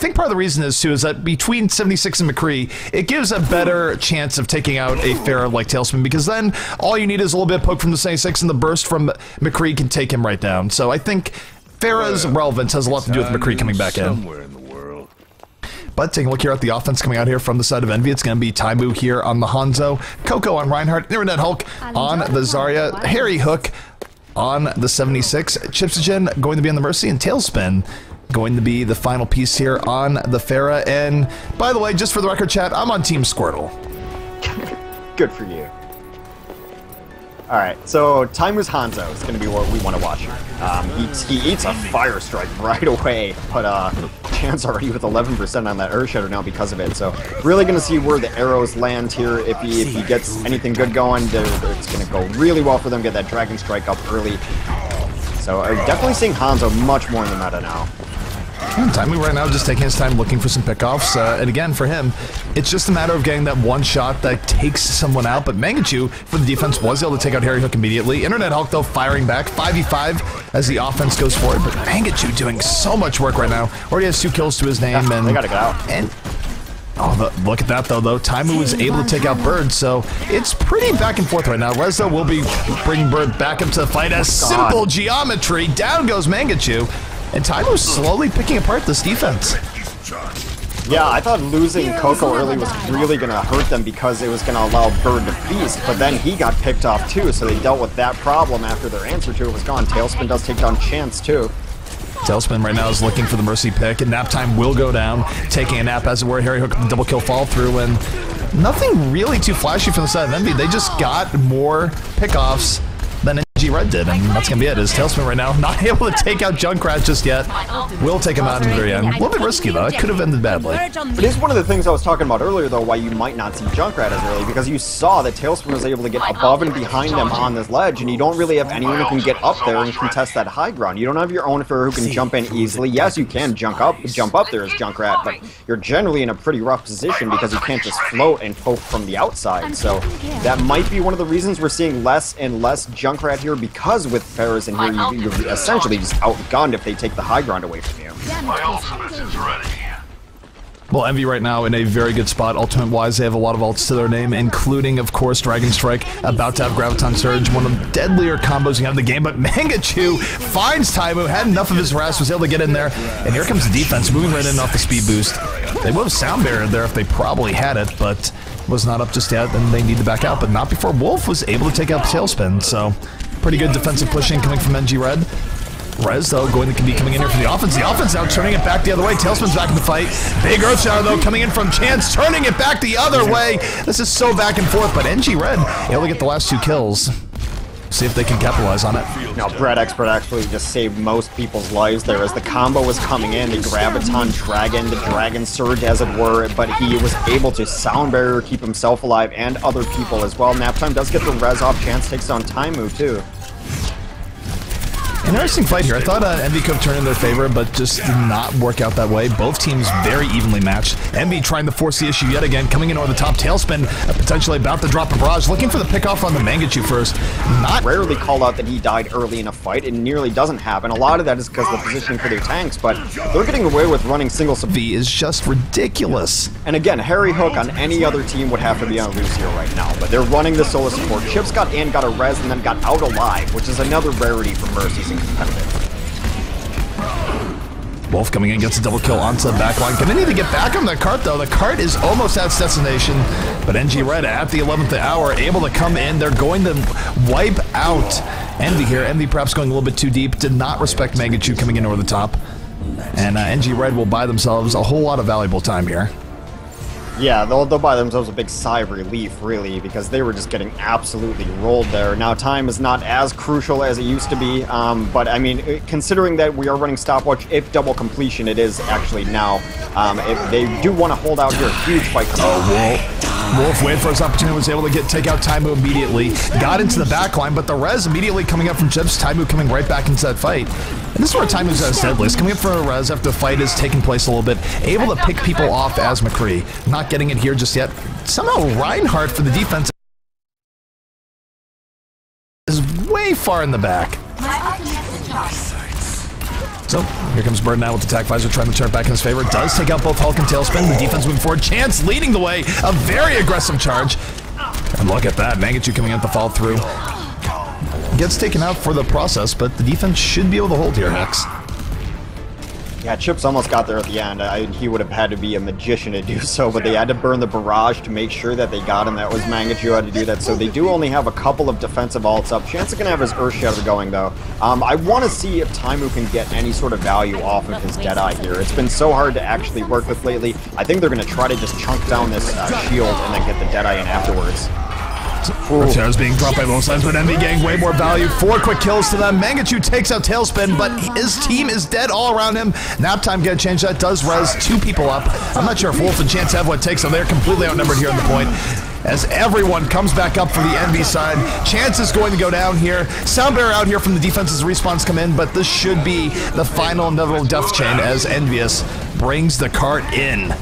think part of the reason is, too, is that between 76 and McCree, it gives a better chance of taking out a Pharah like Tailspin, because then all you need is a little bit of poke from the 76, and the burst from McCree can take him right down. So I think Pharah's relevance has a lot to do with McCree coming back in. But taking a look here at the offense coming out here from the side of Envy, it's going to be Taimu here on the Hanzo, Coco on Reinhardt, Internet Hulk on the Zarya, Harry Hook on the 76, Chipsogen going to be on the Mercy, and Tailspin going to be the final piece here on the Pharah. And by the way, just for the record, chat, I'm on Team Squirtle. Good for you. Alright, so Taimu's Hanzo is going to be what we want to watch here. He eats a Fire Strike right away, but Chan's already with 11% on that Earth Shatter now because of it. So really going to see where the arrows land here. If he gets anything good going, it's going to go really well for them, get that Dragon Strike up early. So definitely seeing Hanzo much more in the meta now. Taimu right now just taking his time looking for some pickoffs, and again, for him, it's just a matter of getting that one shot that takes someone out, but Mangachu, for the defense, was able to take out Harry Hook immediately. Internet Hulk, though, firing back, 5v5 as the offense goes forward, but Mangachu doing so much work right now. Already has 2 kills to his name, yeah, and they gotta get out. And look at that, though. Taimu was able to take out Bird, so it's pretty back and forth right now. Rezo will be bringing Bird back up to the fight as simple geometry. Down goes Mangachu. And Taimu's slowly picking apart this defense. Yeah, I thought losing Coco early was really going to hurt them because it was going to allow Bird to feast, but then he got picked off too, so they dealt with that problem after their answer to it was gone. Tailspin does take down Chance too. Tailspin right now is looking for the Mercy pick, and Nap Time will go down, taking a nap as it were. Harry Hook with the double kill fall through, and nothing really too flashy from the side of Envy. They just got more pickoffs than Red did, and that's gonna be it. Is Tailspin right now not able to take out Junkrat just yet. Will take him out in the very end. A little bit risky though. It could have ended badly. It is one of the things I was talking about earlier though, why you might not see Junkrat as early, because you saw that Tailspin was able to get above and behind them on this ledge, and you don't really have anyone who can get up there and contest that high ground. You don't have your own Pharah who can jump in easily. Yes, you can jump up there as Junkrat, but you're generally in a pretty rough position because you can't just float and poke from the outside. So that might be one of the reasons we're seeing less and less Junkrat here, because with Pharah's in here, you're essentially just outgunned if they take the high ground away from you. My ultimate is ready. Well, Envy right now in a very good spot. Ultimate-wise, they have a lot of ults to their name, including, of course, Dragon Strike, about to have Graviton Surge, one of the deadlier combos you have in the game, but Mangachu finds Taimu, had enough of his harass, was able to get in there, and here comes the defense, moving right in off the speed boost. They would have sound barrier there if they probably had it, but was not up just yet, and they need to back out, but not before Wolf was able to take out Tailspin, so pretty good defensive pushing coming from NG Red. Rez, though, going to be coming in here for the offense. The offense now turning it back the other way. Tailspin's back in the fight. Big Earthshower, though, coming in from Chance, turning it back the other way. This is so back and forth, but NG Red able to get the last 2 kills. See if they can capitalize on it. Now, Brad Expert actually just saved most people's lives there as the combo was coming in. The Graviton Dragon, the Dragon Surge, as it were, but he was able to sound barrier, keep himself alive, and other people as well. Naptime does get the res off. Chance takes on Taimu, too. Interesting fight here. I thought Envy could have turned in their favor, but just did not work out that way. Both teams very evenly matched. Envy trying to force the issue yet again, coming in over the top. Tailspin potentially about to drop a barrage, looking for the pickoff on the Mangachu first. Not rarely call out that he died early in a fight. It nearly doesn't happen. A lot of that is because of the positioning for their tanks, but they're getting away with running single sub. V is just ridiculous. And again, Harry Hook on any other team would have to be on loose here right now, but they're running the solo support. Chips got in, got a res, and then got out alive, which is another rarity for Mercies in competitive. Wolf coming in, gets a double kill onto the backline. Gonna need to get back on the cart, though. The cart is almost at its destination, but NG Red at the 11th hour, able to come in. They're going to wipe out Envy here. Envy perhaps going a little bit too deep. Did not respect Mangachu coming in over the top. And NG Red will buy themselves a whole lot of valuable time here. Yeah, they'll buy themselves a big sigh of relief, really, because they were just getting absolutely rolled there. Now, time is not as crucial as it used to be, but, I mean, considering that we are running stopwatch, if double completion, it is actually now. If they do want to hold out here, a huge fight. Wolf waited for his opportunity, was able to take out Taimu immediately, got into the backline, but the res immediately coming up from Chips, Taimu coming right back into that fight. And this is where Taimu's at his deadliest, coming up for a res after the fight has taken place a little bit, able to pick people off as McCree. Not getting it here just yet. Somehow Reinhardt for the defense is way far in the back. So, here comes Bird now with the attack visor, trying to turn it back in his favor. Does take out both Hulk and Tailspin. The defense moving forward. Chance leading the way. A very aggressive charge. And look at that. Mangachu coming out the fall through. Gets taken out for the process, but the defense should be able to hold here, Hex. Yeah, Chips almost got there at the end. He would have had to be a magician to do so, but they had to burn the barrage to make sure that they got him. That was Mangachu who had to do that, so they do only have a couple of defensive ults up. Chance is going to have his Earth Shatter going, though. I want to see if Taimu can get any sort of value off of his Deadeye here. It's been so hard to actually work with lately. I think they're going to try to just chunk down this shield and then get the Deadeye in afterwards. Shadows being dropped by both sides, but Envy getting way more value. 4 quick kills to them. Mangachu takes out Tailspin, but his team is dead all around him. Nap time gonna change that. Does res 2 people up. I'm not sure if Wolf and Chance have what it takes, so they're completely outnumbered here on the point. As everyone comes back up for the Envy side. Chance is going to go down here. Soundbearer out here from the defense's respawns come in, but this should be the final inevitable death chain as EnVyus brings the cart in.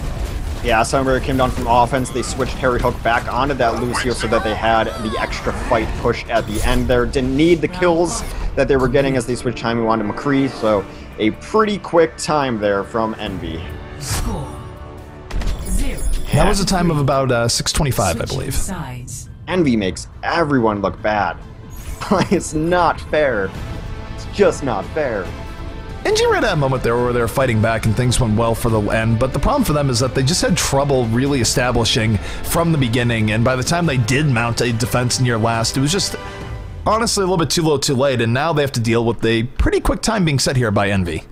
Yeah, Soundbearer came down from offense. They switched Harry Hook back onto that Lucio so that they had the extra fight pushed at the end there. Didn't need the kills that they were getting as they switched Taimu onto McCree, so a pretty quick time there from Envy. Score 0. That was a time of about 6:25, I believe. Sides. Envy makes everyone look bad. It's not fair. It's just not fair. NG Red had a moment there where they were fighting back and things went well for the end, but the problem for them is that they just had trouble really establishing from the beginning, and by the time they did mount a defense near last, it was just honestly a little bit too low too late, and now they have to deal with a pretty quick time being set here by Envy.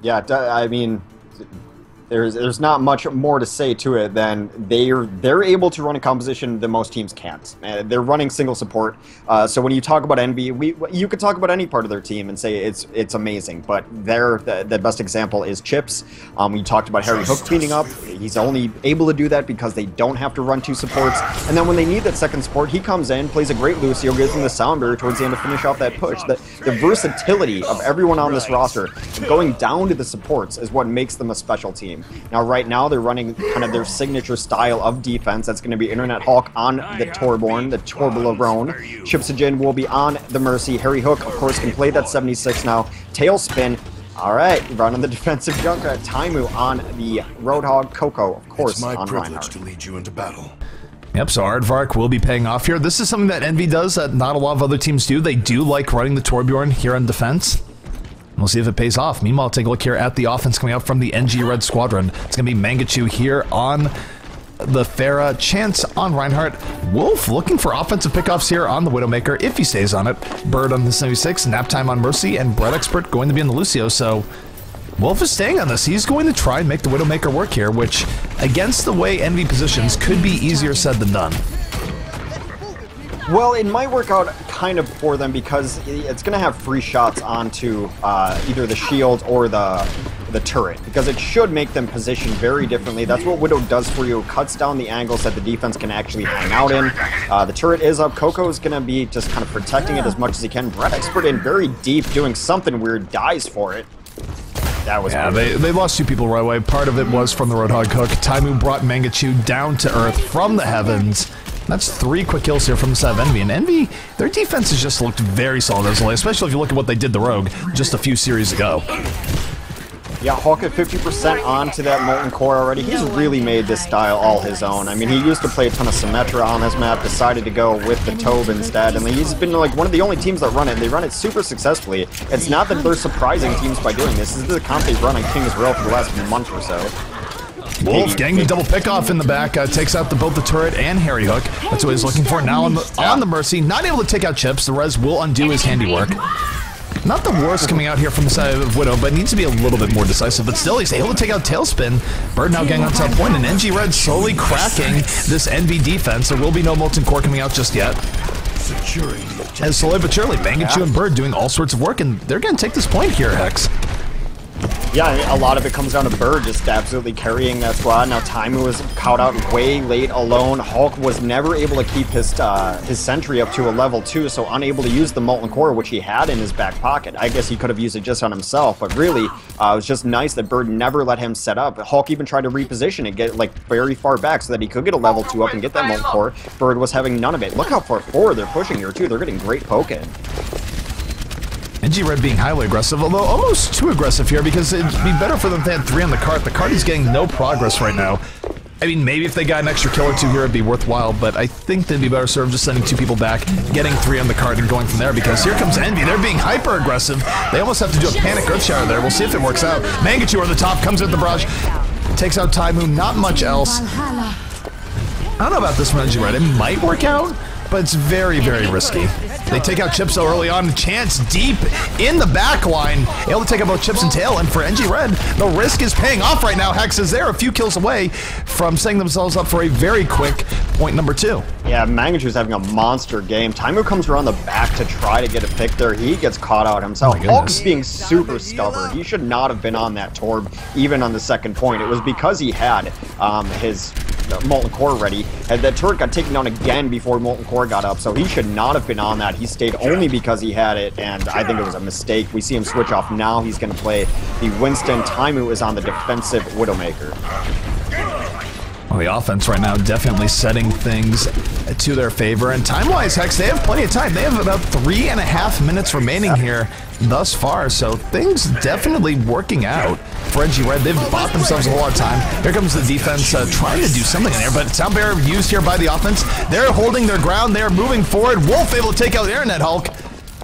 Yeah, I mean, there's not much more to say to it than they're able to run a composition that most teams can't. They're running single support, so when you talk about Envy, you could talk about any part of their team and say it's amazing. But the best example is Chips. We talked about Harry Hook cleaning up. He's only able to do that because they don't have to run 2 supports. And then when they need that second support, he comes in, plays a great Lucio, gives them the Soundbearer towards the end to finish off that push. The versatility of everyone on this roster, going down to the supports, is what makes them a special team. Now, right now, they're running kind of their signature style of defense. That's going to be Internet Hawk on the Torborn, the Torbalone. Chipsajin will be on the Mercy. Harry Hook, of course, can play that 76 now. Tailspin. All right, running the defensive Junkrat. Taimu on the Roadhog. Coco, of course, on Reinhardt. It's my privilege to lead you into battle. Yep, so Aardvark will be paying off here. This is something that Envy does that not a lot of other teams do. They do like running the Torbjorn here on defense. We'll see if it pays off. Meanwhile, take a look here at the offense coming out from the NG Red Squadron. It's going to be Mangachu here on the Pharah, Chance on Reinhardt. Wolf looking for offensive pickoffs here on the Widowmaker if he stays on it. Bird on the 76, Nap Time on Mercy, and Bread Expert going to be on the Lucio. So Wolf is staying on this. He's going to try and make the Widowmaker work here, which, against the way Envy positions, could be easier said than done. Well, it might work out kind of for them because it's going to have free shots onto either the shield or the turret, because it should make them position very differently. That's what Widow does for you. It cuts down the angles that the defense can actually hang out in. The turret is up. Coco is going to be just kind of protecting it as much as he can. Brett Expert in very deep, doing something weird, dies for it. That was they lost 2 people right away. Part of it was from the Roadhog hook. Taimu brought Mangachu down to earth from the heavens. That's 3 quick kills here from the side of Envy. And Envy, their defense has just looked very solid as of late, especially if you look at what they did to Rogue just a few series ago. Yeah, Hawk at 50% onto that Molten Core already. He's really made this style all his own. I mean, he used to play a ton of Symmetra on this map, decided to go with the Tobe instead, and he's been like one of the only teams that run it. They run it super successfully. It's not that they're surprising teams by doing this. This is the comp they've run on King's Row for the last month or so. Wolf getting the double pickoff in the back, takes out both the turret and Harry Hook. That's what he's looking for now on the Mercy. Not able to take out Chips. The res will undo his handiwork. Not the worst coming out here from the side of Widow, but needs to be a little bit more decisive. But still, he's able to take out Tailspin. Bird now getting on top point, and NG Red slowly cracking this Envy defense. There will be no Molten Core coming out just yet. As slowly but surely, Mangachu and Bird doing all sorts of work, and they're going to take this point here, Hex. Yeah, I mean, a lot of it comes down to Bird just absolutely carrying that squad. Now Taimu was caught out way late alone. Hulk was never able to keep his sentry up to a level 2, so unable to use the Molten Core, which he had in his back pocket. I guess he could have used it just on himself, but really, it was just nice that Bird never let him set up. Hulk even tried to reposition and get like very far back so that he could get a level 2 up and get that Molten Core. Bird was having none of it. Look how far forward they're pushing here too. They're getting great poke in. NG Red being highly aggressive, although almost too aggressive here because it'd be better for them if they had 3 on the cart. The cart is getting no progress right now. I mean, maybe if they got an extra kill or 2 here, it'd be worthwhile, but I think they'd be better served just sending 2 people back, getting 3 on the cart, and going from there, because here comes Envy. They're being hyper-aggressive. They almost have to do a panic Earthshatter there. We'll see if it works out. Mangachu on the top, comes in with the barrage, takes out Taimu, not much else. I don't know about this one, NG Red. It might work out, but it's very, very risky. They take out Chips so early on. Chance deep in the back line. Able to take out both Chips and Tail. And for NG Red, the risk is paying off right now. Hex is there a few kills away from setting themselves up for a very quick point number 2. Yeah, Mangachu's having a monster game. Taimu comes around the back to try to get a pick there. He gets caught out himself. Hulk's being super stubborn. He should not have been on that Torb, even on the second point. It was because he had his Molten Core ready, and that turret got taken down again before Molten Core got up, so he should not have been on that. He stayed only because he had it, and I think it was a mistake. We see him switch off now. He's going to play the Winston. Taimu is on the defensive Widowmaker. Well, the offense right now definitely setting things to their favor, and time-wise, Hex, they have plenty of time. They have about 3.5 minutes remaining here thus far, so things definitely working out for NG Red. They've bought themselves a whole lot of time. Here comes the defense trying to do something in there, but Soundbearer used here by the offense. They're holding their ground. They're moving forward. Wolf able to take out Internet Hulk,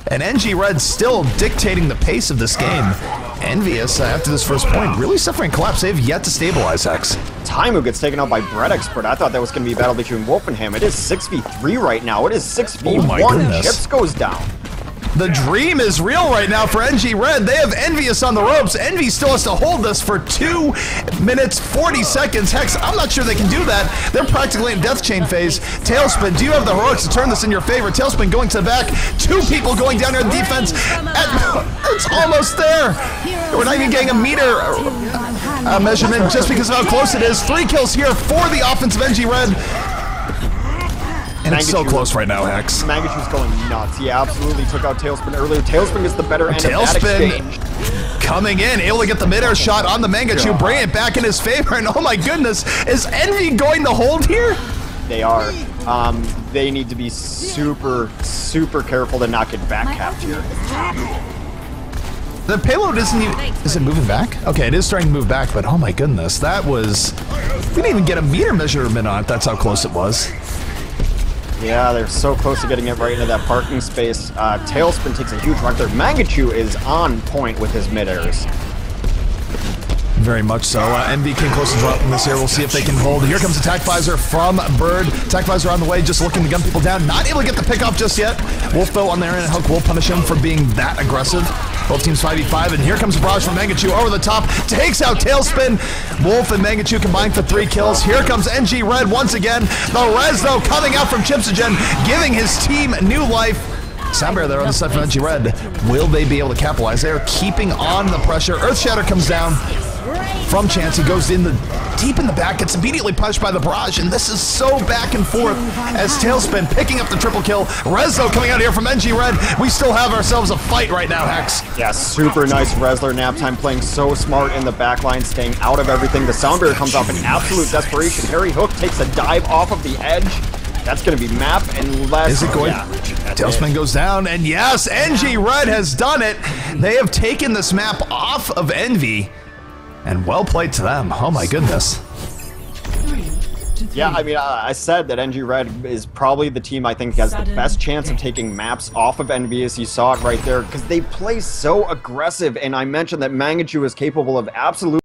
and NG Red still dictating the pace of this game. EnVyus, after this first point, really suffering collapse. They've yet to stabilize Hex. Taimu gets taken out by Bread Expert. I thought that was going to be a battle between Wolf and him. It is 6v3 right now. It is 6v1. Oh my goodness. Chips goes down. The dream is real right now for NG Red. They have EnVyus on the ropes. Envy still has to hold this for 2 minutes, 40 seconds. Hex, I'm not sure they can do that. They're practically in death chain phase. Tailspin, do you have the heroics to turn this in your favor? Tailspin going to the back. 2 people going down here in defense. It's almost there. We're not even getting a meter measurement just because of how close it is. 3 kills here for the offense of NG Red. And it's so close right now, Hex. Mangachu's going nuts. He absolutely took out Tailspin earlier. Tailspin gets the better end of that exchange. Coming in, able to get the mid-air shot on the Mangachu, bring it back in his favor, and oh my goodness, is Envy going to hold here? They are. They need to be super, super careful to not get back-capped here. The payload isn't even... Is it moving back? Okay, it is starting to move back, but oh my goodness, that was... We didn't even get a meter measurement on it. That's how close it was. Yeah, they're so close to getting it right into that parking space. Tailspin takes a huge rock there. Mangachu is on point with his mid-airs. Very much so. Envy came close to dropping this here. We'll see if they can hold. Here comes Attack Visor from Bird. Attack Visor on the way, just looking to gun people down. Not able to get the pick off just yet. Wolf, though, on their end. Hulk will punish him for being that aggressive. Both teams 5v5, and here comes a barrage from Mangachu over the top. Takes out Tailspin. Wolf and Mangachu combined for 3 kills. Here comes NG Red once again. The res, though, coming out from Chipsogen, giving his team new life. Soundbearer there on the side from NG Red. Will they be able to capitalize? They're keeping on the pressure. Earthshatter comes down from Chance. He goes in deep in the back, gets immediately punched by the barrage, and this is so back and forth as Tailspin picking up the triple kill. Rezo coming out here from NG Red. We still have ourselves a fight right now, Hex. Yeah, super nice Resler Naptime playing so smart in the backline, staying out of everything. The Soundbearer comes off in absolute desperation. Harry Hook takes a dive off of the edge. That's going to be map and less. Is it going? Yeah, Tailspin goes down, and yes, NG Red has done it. They have taken this map off of Envy, and well played to them. Oh my goodness. Yeah, I mean, I said that NG Red is probably the team I think has the best chance of taking maps off of EnVyus. You saw it right there because they play so aggressive, and I mentioned that Mangachu is capable of absolute